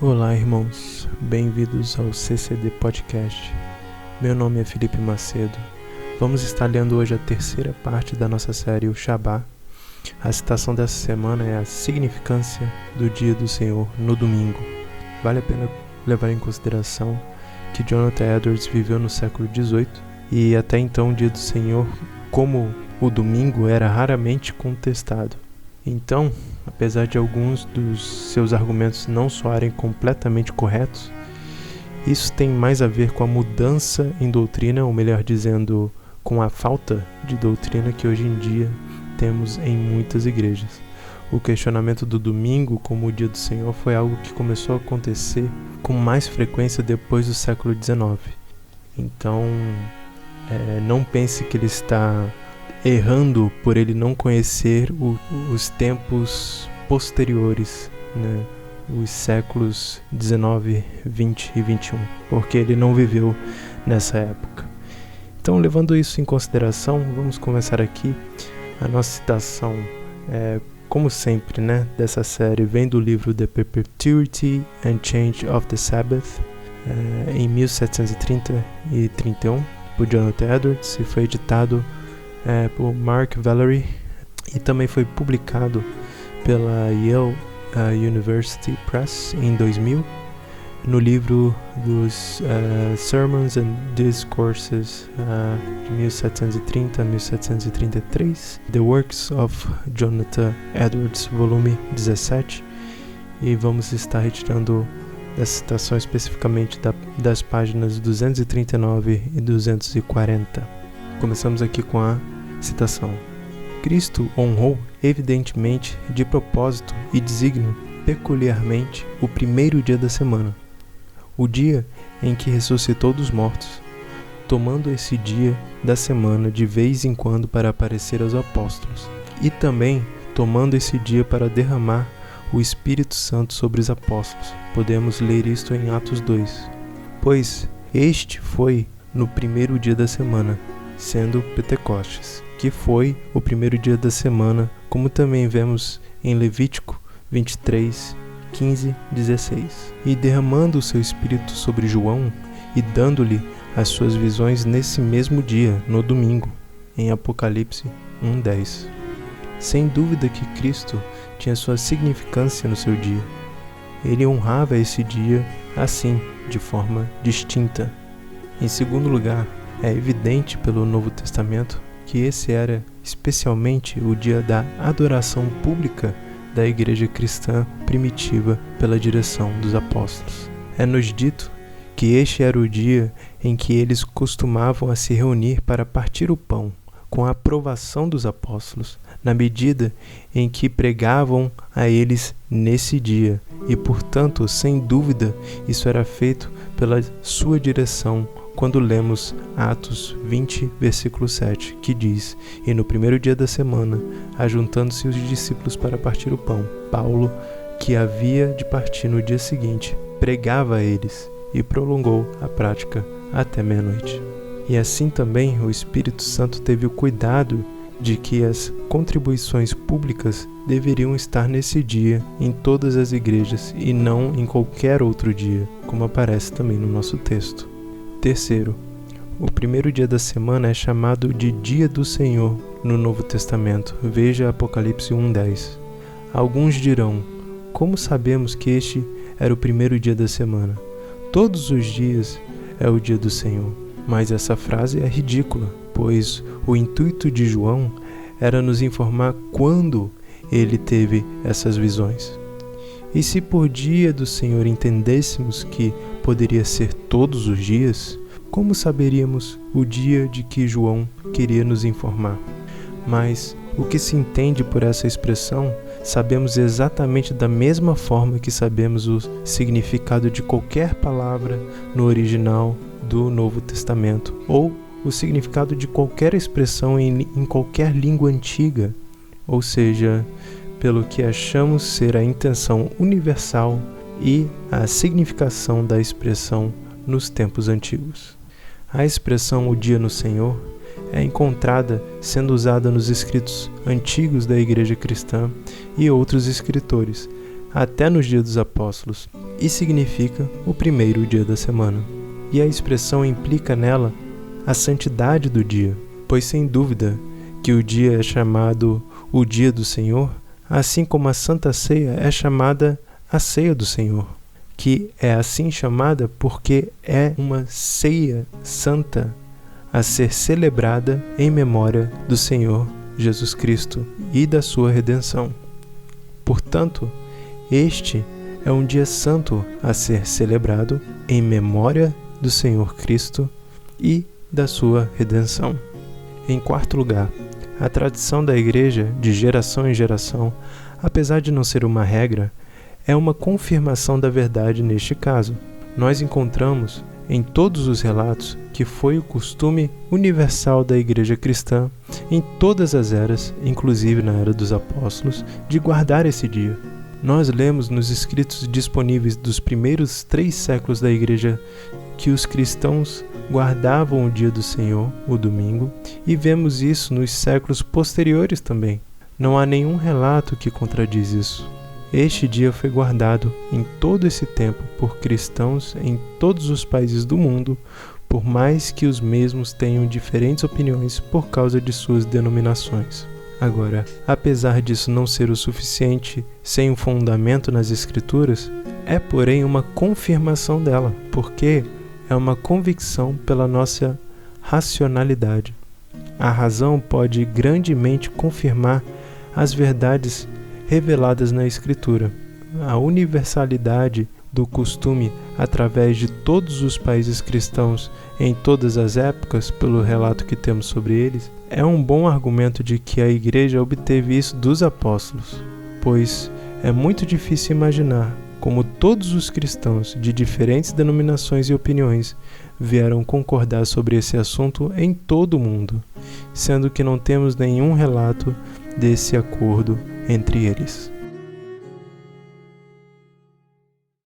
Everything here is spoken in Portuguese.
Olá, irmãos, bem-vindos ao CCD Podcast. Meu nome é Felipe Macedo. Vamos estar lendo hoje a terceira parte da nossa série, o Shabá. A citação dessa semana é a significância do dia do Senhor no domingo. Vale a pena levar em consideração que Jonathan Edwards viveu no século XVIII e até então o dia do Senhor, como o domingo, era raramente contestado. Então, apesar de alguns dos seus argumentos não soarem completamente corretos, isso tem mais a ver com a mudança em doutrina, ou melhor dizendo, com a falta de doutrina que hoje em dia temos em muitas igrejas. O questionamento do domingo como o dia do Senhor foi algo que começou a acontecer com mais frequência depois do século XIX. Então, não pense que ele está errando por ele não conhecer os tempos posteriores, né? Os séculos 19, 20 e 21, porque ele não viveu nessa época. Então, levando isso em consideração, vamos começar aqui. A nossa citação, como sempre, né, dessa série, vem do livro The Perpetuity and Change of the Sabbath, em 1730 e 31, por Jonathan Edwards, e foi editado por Mark Valery e também foi publicado pela Yale University Press em 2000 no livro dos Sermons and Discourses de 1730 a 1733, The Works of Jonathan Edwards, volume 17, e vamos estar retirando essa citação especificamente das páginas 239 e 240. Começamos aqui com a citação. Cristo honrou, evidentemente, de propósito e desígnio, peculiarmente, o primeiro dia da semana, o dia em que ressuscitou dos mortos, tomando esse dia da semana de vez em quando para aparecer aos apóstolos, e também tomando esse dia para derramar o Espírito Santo sobre os apóstolos. Podemos ler isto em Atos 2. Pois este foi no primeiro dia da semana, sendo Pentecostes, que foi o primeiro dia da semana, como também vemos em Levítico 23, 15, 16. E derramando o seu Espírito sobre João, e dando-lhe as suas visões nesse mesmo dia, no domingo, em Apocalipse 1:10. Sem dúvida que Cristo tinha sua significância no seu dia. Ele honrava esse dia assim, de forma distinta. Em segundo lugar, é evidente pelo Novo Testamento que esse era especialmente o dia da adoração pública da igreja cristã primitiva pela direção dos apóstolos. É-nos dito que este era o dia em que eles costumavam a se reunir para partir o pão, com a aprovação dos apóstolos, na medida em que pregavam a eles nesse dia, e portanto, sem dúvida, isso era feito pela sua direção, quando lemos Atos 20, versículo 7, que diz: E no primeiro dia da semana, ajuntando-se os discípulos para partir o pão, Paulo, que havia de partir no dia seguinte, pregava a eles e prolongou a prática até meia-noite. E assim também o Espírito Santo teve o cuidado de que as contribuições públicas deveriam estar nesse dia em todas as igrejas e não em qualquer outro dia, como aparece também no nosso texto. Terceiro, o primeiro dia da semana é chamado de Dia do Senhor no Novo Testamento. Veja Apocalipse 1:10. Alguns dirão: como sabemos que este era o primeiro dia da semana? Todos os dias é o dia do Senhor. Mas essa frase é ridícula, pois o intuito de João era nos informar quando ele teve essas visões. E se por dia do Senhor entendêssemos que poderia ser todos os dias, como saberíamos o dia de que João queria nos informar? Mas o que se entende por essa expressão, sabemos exatamente da mesma forma que sabemos o significado de qualquer palavra no original do Novo Testamento, ou o significado de qualquer expressão em qualquer língua antiga, ou seja, pelo que achamos ser a intenção universal e a significação da expressão nos tempos antigos. A expressão "o dia no Senhor" é encontrada sendo usada nos escritos antigos da igreja cristã e outros escritores, até nos dias dos apóstolos, e significa o primeiro dia da semana. E a expressão implica nela a santidade do dia, pois sem dúvida que o dia é chamado o dia do Senhor, assim como a Santa Ceia é chamada a Ceia do Senhor, que é assim chamada porque é uma ceia santa a ser celebrada em memória do Senhor Jesus Cristo e da sua redenção. Portanto, este é um dia santo a ser celebrado em memória do Senhor Cristo e da sua redenção. Em quarto lugar, a tradição da Igreja, de geração em geração, apesar de não ser uma regra, é uma confirmação da verdade neste caso. Nós encontramos em todos os relatos que foi o costume universal da Igreja cristã, em todas as eras, inclusive na era dos apóstolos, de guardar esse dia. Nós lemos nos escritos disponíveis dos primeiros 3 séculos da Igreja que os cristãos guardavam o dia do Senhor, o domingo, e vemos isso nos séculos posteriores também. Não há nenhum relato que contradiz isso. Este dia foi guardado em todo esse tempo por cristãos em todos os países do mundo, por mais que os mesmos tenham diferentes opiniões por causa de suas denominações. Agora, apesar disso não ser o suficiente sem um fundamento nas Escrituras, é porém uma confirmação dela, porque é uma convicção pela nossa racionalidade. A razão pode grandemente confirmar as verdades reveladas na Escritura. A universalidade do costume através de todos os países cristãos em todas as épocas, pelo relato que temos sobre eles, é um bom argumento de que a Igreja obteve isso dos apóstolos, pois é muito difícil imaginar como todos os cristãos de diferentes denominações e opiniões vieram concordar sobre esse assunto em todo o mundo, sendo que não temos nenhum relato desse acordo entre eles.